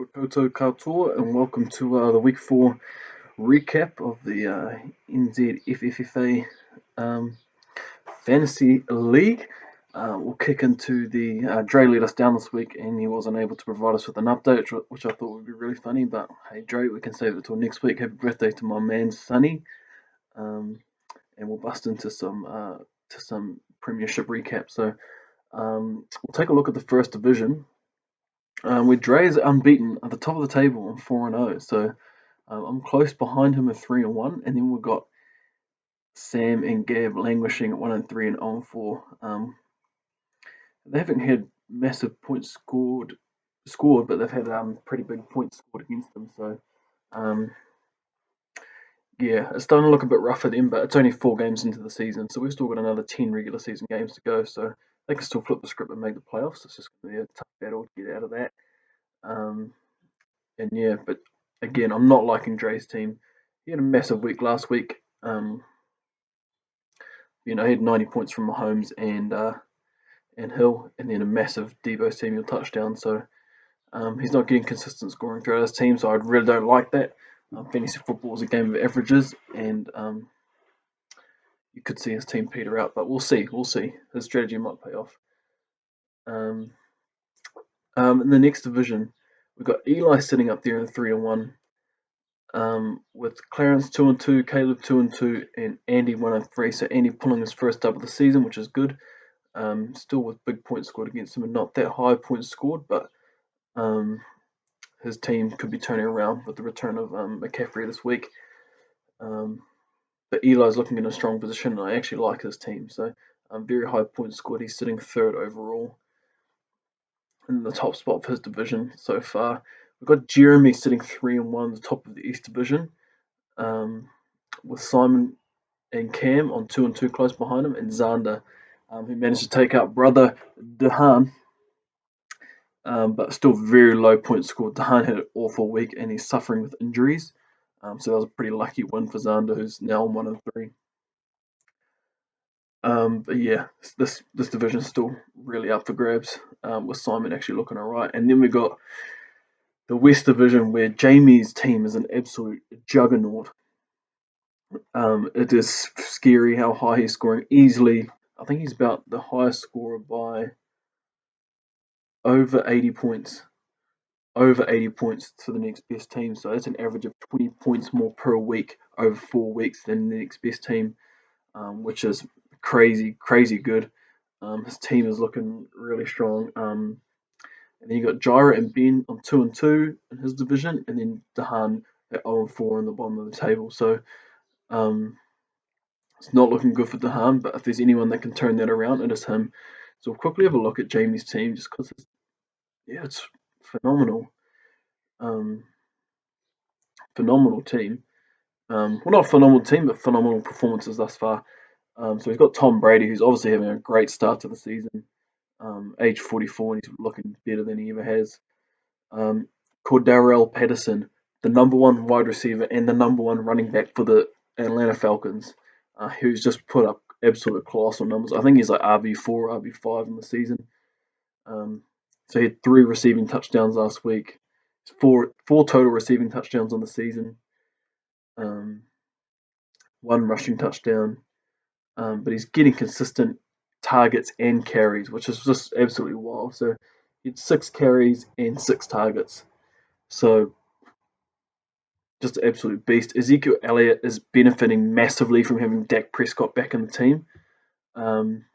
Koto Katoa, and welcome to the Week 4 recap of the NZFFFA um, Fantasy League. We'll kick into the Dre let us down this week, and he wasn't able to provide us with an update, which I thought would be really funny. But hey, Dre, we can save it till next week. Happy birthday to my man Sonny, um, and we'll bust into some Premiership recap. So we'll take a look at the First Division. Where Dre is unbeaten at the top of the table on 4-0. So I'm close behind him at 3-1, and then we've got Sam and Gab languishing at 1-3 and 0-4. They haven't had massive points scored, but they've had pretty big points scored against them. So um, yeah, it's starting to look a bit rough for them, but it's only 4 games into the season, so we've still got another 10 regular season games to go. So they can still flip the script and make the playoffs. It's just going to be a tough battle to get out of that. Um, And yeah, but again, I'm not liking Dre's team. He had a massive week last week. He had 90 points from Mahomes and Hill, and then a massive Debo Samuel touchdown. So he's not getting consistent scoring throughout his team. So I really don't like that. Fantasy football is a game of averages, and you could see his team peter out. But we'll see. We'll see. His strategy might pay off. Um, in the next division, we've got Eli sitting up there in 3-1. With Clarence 2-2, Caleb 2-2, and Andy 1-3. So Andy pulling his first dub of the season, which is good. Still with big points scored against him, and not that high points scored, but his team could be turning around with the return of McCaffrey this week. But Eli's looking in a strong position, and I actually like his team. So very high points scored. He's sitting third overall in the top spot of his division so far. We've got Jeremy sitting 3-1, the top of the East Division. With Simon and Cam on 2-2 close behind him, and Xander, who managed to take out brother Dehan, but still very low points scored. Dehan had an awful week, and he's suffering with injuries. So that was a pretty lucky win for Xander, who's now on 1-3. But yeah, this division is still really up for grabs, with Simon actually looking alright. And then we got the West Division, where Jamie's team is an absolute juggernaut. It is scary how high he's scoring easily. I think he's about the highest scorer by over 80 points. Over 80 points to the next best team. So that's an average of 20 points more per week over 4 weeks than the next best team, which is crazy, crazy good. His team is looking really strong. And then you got Jira and Ben on 2-2 in his division, and then Dahan at 0-4 on the bottom of the table. So um, it's not looking good for Dahan, but if there's anyone that can turn that around, it is him. So we'll quickly have a look at Jamie's team just because it's phenomenal. Um, Phenomenal team. Well, not a phenomenal team, but phenomenal performances thus far. So he's got Tom Brady, who's obviously having a great start to the season. Age 44, and he's looking better than he ever has. Cordarrelle Patterson, the number one wide receiver and the number one running back for the Atlanta Falcons, who's just put up absolute colossal numbers. I think he's like RB4, RB5 in the season. So he had 3 receiving touchdowns last week, four total receiving touchdowns on the season, um, 1 rushing touchdown. But he's getting consistent targets and carries, which is just absolutely wild. So he had 6 carries and 6 targets. So just an absolute beast. Ezekiel Elliott is benefiting massively from having Dak Prescott back in the team. Um,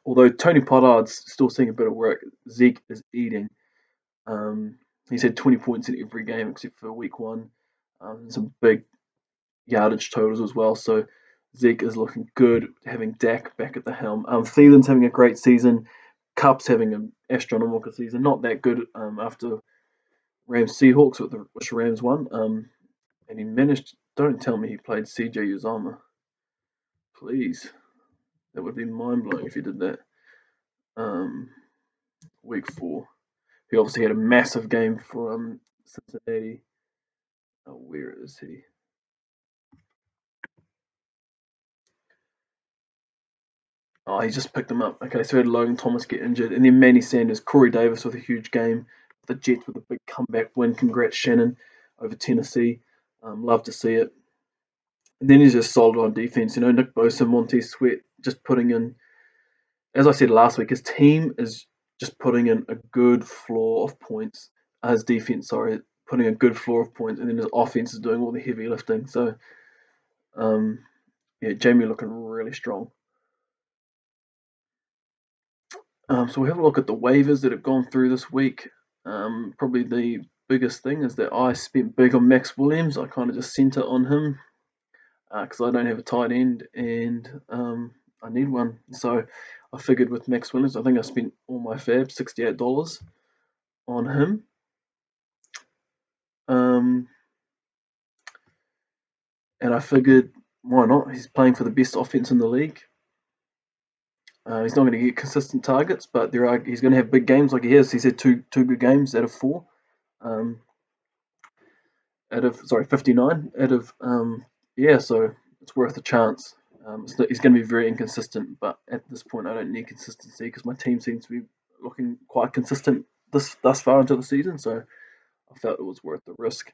Although Tony Pollard's still seeing a bit of work, Zeke is eating. He's had 20 points in every game except for week 1. Some big yardage totals as well. So Zeke is looking good, having Dak back at the helm. Thielen's having a great season. Cup's having an astronomical season. Not that good after Rams Seahawks, which Rams won. And he managed. Don't tell me he played CJ Uzama. Please, that would be mind blowing if he did that. Um, Week 4. He obviously had a massive game for Cincinnati. Where is he? Oh, he just picked him up. Okay, so we had Logan Thomas get injured, and then Manny Sanders, Corey Davis with a huge game, the Jets with a big comeback win. Congrats, Shannon, over Tennessee. Love to see it. And then he's just solid on defense. Nick Bosa, Montez Sweat, just putting in, as I said last week, his team is just putting in a good floor of points. His defense, sorry, putting a good floor of points, and then his offense is doing all the heavy lifting. So, yeah, Jamie looking really strong. So we'll have a look at the waivers that have gone through this week. Probably the biggest thing is that I spent big on Max Williams. I kind of just centre on him because I don't have a tight end and I need one. So I figured with Max Williams, I think I spent all my fab, $68 on him. And I figured, why not? He's playing for the best offense in the league. He's not going to get consistent targets, but he's going to have big games like he has. He's had two good games out of 4. Out of 59 out of so it's worth a chance. He's going to be very inconsistent, but at this point I don't need consistency because my team seems to be looking quite consistent thus far into the season, so I felt it was worth the risk.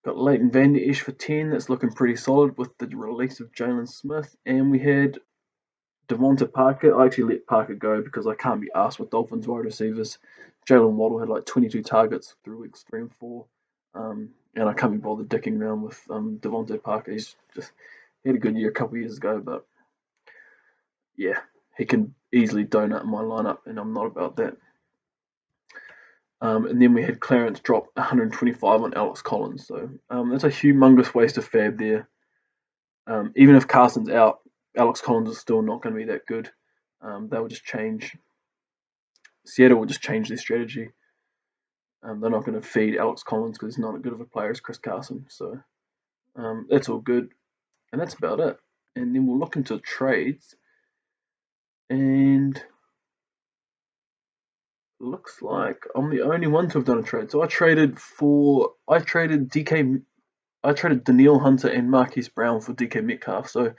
Got Leighton Vander Esch for 10. That's looking pretty solid with the release of Jalen Smith, and we had Devonta Parker. I actually let Parker go because I can't be asked with Dolphins wide receivers. Jalen Waddle had like 22 targets through weeks 3 and 4. And I can't be bothered dicking around with Devonta Parker. He had a good year a couple of years ago, but yeah, he can easily donut my lineup, and I'm not about that. And then we had Clarence drop 125 on Alex Collins. So that's a humongous waste of fab there. Even if Carson's out, Alex Collins is still not going to be that good. They will just change. Seattle will just change their strategy. They're not going to feed Alex Collins because he's not as good of a player as Chris Carson. So that's all good. And that's about it. And then we'll look into trades. And looks like I'm the only one to have done a trade. So I traded Danielle Hunter and Marquise Brown for DK Metcalf. So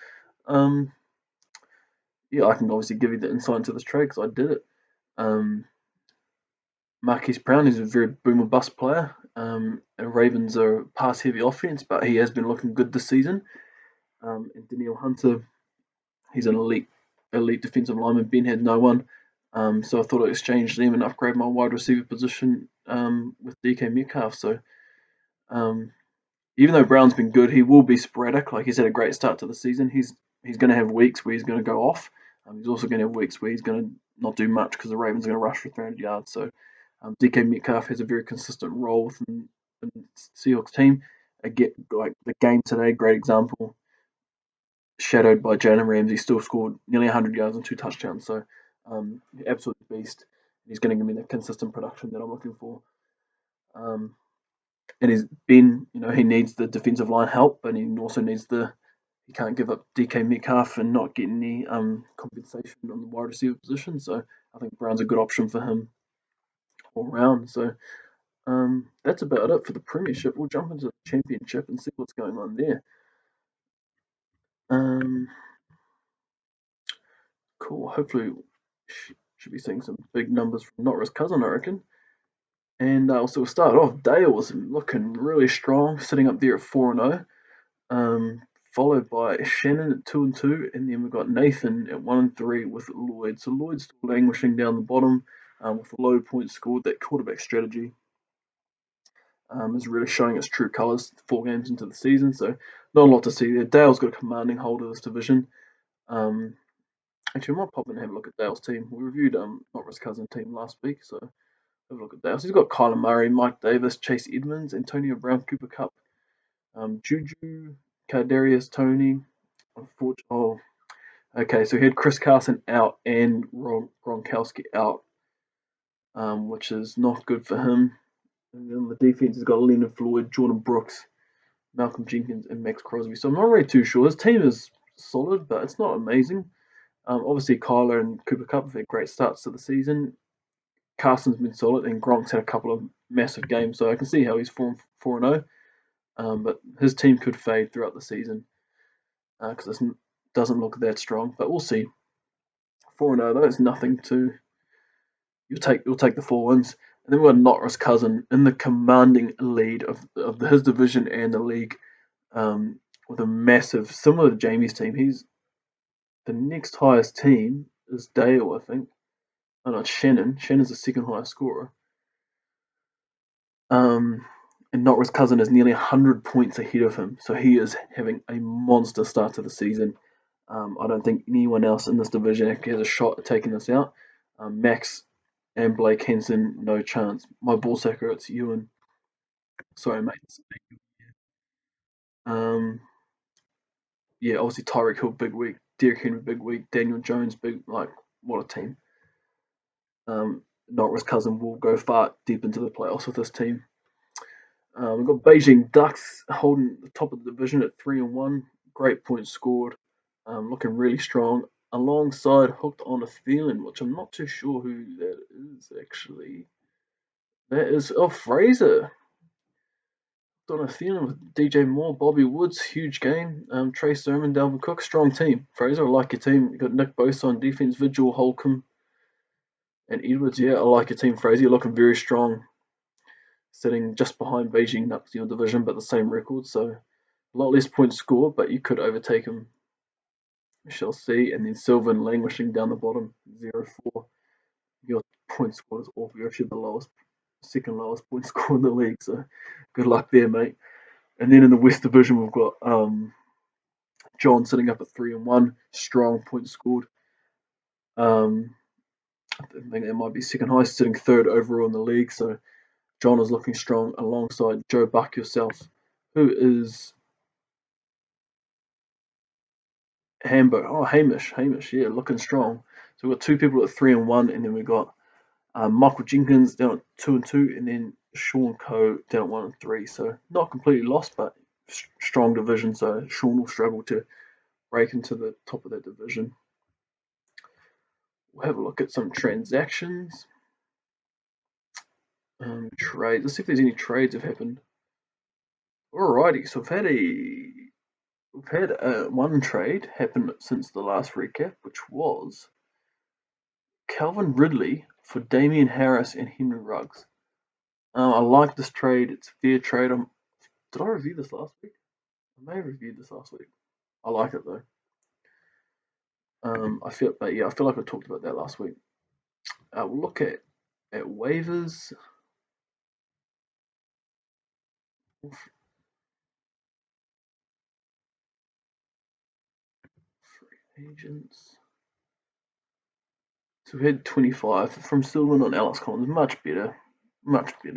yeah, I can obviously give you the insight into this trade because I did it. Marquise Brown is a very boom or bust player. And Ravens are a pass heavy offense, but he has been looking good this season. And Danielle Hunter, he's an elite defensive lineman. Ben had no one. So I thought I'd exchange them and upgrade my wide receiver position with DK Metcalf. So even though Brown's been good, he will be sporadic. Like he's had a great start to the season. He's going to have weeks where he's going to go off. He's also going to have weeks where he's going to not do much because the Ravens are going to rush for 300 yards. So DK Metcalf has a very consistent role within the Seahawks team. Like the game today, great example. Shadowed by Jalen Ramsey, still scored nearly 100 yards and 2 touchdowns. So, absolute beast. He's going to give me the consistent production that I'm looking for. And he's been, he needs the defensive line help, but he also needs he can't give up DK Metcalf and not get any compensation on the wide receiver position. So, I think Brown's a good option for him all round. So, that's about it for the Premiership. We'll jump into the Championship and see what's going on there. Cool. Hopefully, should be seeing some big numbers from Not Risk Cousin, I reckon. And so we'll start off. Dale was looking really strong, sitting up there at 4-0. Followed by Shannon at 2-2, and then we've got Nathan at 1-3 with Lloyd. So Lloyd's still languishing down the bottom with low points scored. That quarterback strategy is really showing its true colours 4 games into the season. So not a lot to see there. Dale's got a commanding hold of this division. Actually, I might pop in and have a look at Dale's team. We reviewed Not Risk Cousin team last week, so have a look at Dale's. He's got Kyler Murray, Mike Davis, Chase Edmonds, Antonio Brown, Cooper Kupp, Juju, Kadarius Toney. Oh, okay. So he had Chris Carson out and Gronkowski out, which is not good for him. And then the defense has got Leonard Floyd, Jordan Brooks, Malcolm Jenkins, and Max Crosby. So I'm not really too sure. His team is solid, but it's not amazing. Obviously, Kyler and Cooper Kupp have had great starts to the season. Carson's been solid, and Gronk's had a couple of massive games, so I can see how he's 4-0. But his team could fade throughout the season because it doesn't look that strong. But we'll see. 4-0 though is nothing to you'll take the 4 wins. And then we've got Norris Cousin in the commanding lead of his division and the league, with a massive, similar to Jamie's team. He's the next highest team is Dale, I think. Oh, no, it's Shannon. Shannon's the second highest scorer. Um, and Norris Cousin is nearly 100 points ahead of him. So he is having a monster start to the season. I don't think anyone else in this division has a shot at taking this out. Max and Blake Henson, no chance. My ball sacker, it's Ewan. Sorry, mate. Um, yeah, obviously Tyreek Hill, big week. Derrick Henry, big week. Daniel Jones, big. Like, what a team. Norris Cousin will go far deep into the playoffs with this team. We've got Beijing Ducks holding the top of the division at 3-1. Great points scored. Looking really strong. Alongside Hooked on a Feeling, which I'm not too sure who that is actually. That is Fraser. Hooked on a Feeling with DJ Moore, Bobby Woods, huge game. Trey Sermon, Dalvin Cook, strong team. Fraser, I like your team. You got Nick Bosa on defense, Vigil, Holcomb, and Edwards. Yeah, I like your team, Fraser. You're looking very strong, sitting just behind Beijing Ducks in your division, but the same record. So a lot less points scored, but you could overtake them. We shall see. And then Sylvan languishing down the bottom, 0-4. Your point score is awful. You're actually the lowest, second lowest point score in the league. So good luck there, mate. And then in the West Division, we've got John sitting up at 3-1, strong points scored. I think that might be second highest, sitting third overall in the league. So John is looking strong alongside Joe Buck yourself, who is Hamish, yeah, looking strong. So we've got two people at 3-1, and then we've got Michael Jenkins down at 2-2, and then Sean Coe down at 1-3. So not completely lost, but strong division. So Sean will struggle to break into the top of that division. We'll have a look at some transactions, trades. Let's see if there's any trades have happened. Alrighty, so we've had one trade happen since the last recap, which was Calvin Ridley for Damian Harris and Henry Ruggs. I like this trade. It's a fair trade. Did I review this last week? I may have reviewed this last week. I like it though. I feel like I talked about that last week. We'll look at waivers. Free agents. So we had 25 from Sylvan on Alex Collins. Much better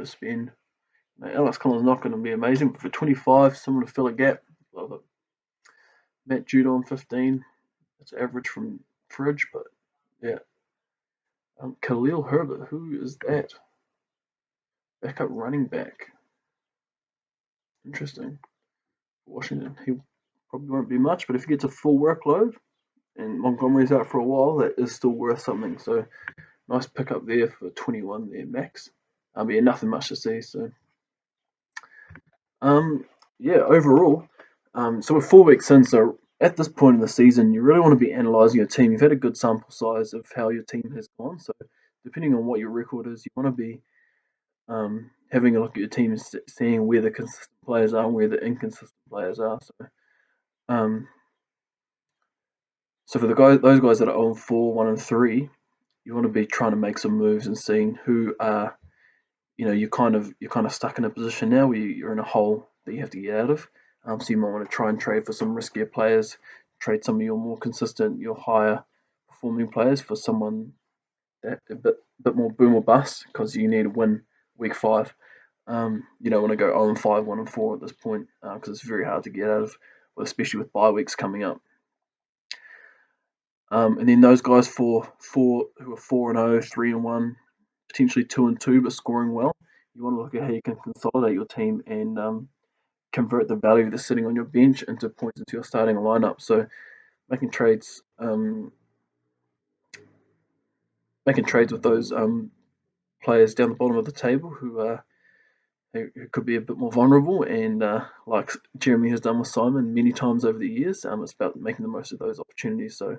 spend. Now, Alex Collins not going to be amazing, but for 25, someone to fill a gap. Love it. Matt Judon 15. That's average from Fridge, but yeah. Khalil Herbert, who is that? Backup running back. Interesting. Washington, he probably won't be much, but if he gets a full workload and Montgomery's out for a while, that is still worth something. So nice pickup there for 21 there, Max. Yeah, nothing much to see. So, yeah, overall, so we're 4 weeks in. So at this point in the season, you really want to be analysing your team. You've had a good sample size of how your team has gone. So depending on what your record is, you want to be having a look at your team and seeing where the consistent players are and where the inconsistent players are. Um, so for those guys that are on 4, 1-3, you want to be trying to make some moves and seeing who are, you're kind of stuck in a position now where you're in a hole that you have to get out of. So you might want to try and trade for some riskier players, trade some of your more consistent, your higher performing players for someone that a bit more boom or bust, because you need to win week 5. You don't want to go 0-5, 1-4 at this point, because it's very hard to get out of, especially with bye weeks coming up. And then those guys who are 4-0, 3-1, potentially 2-2, but scoring well. You want to look at how you can consolidate your team and convert the value that's sitting on your bench into points into your starting lineup. So making trades with those players down the bottom of the table who could be a bit more vulnerable, and like Jeremy has done with Simon many times over the years, it's about making the most of those opportunities. So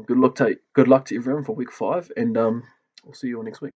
good luck to everyone for week 5, and we'll see you all next week.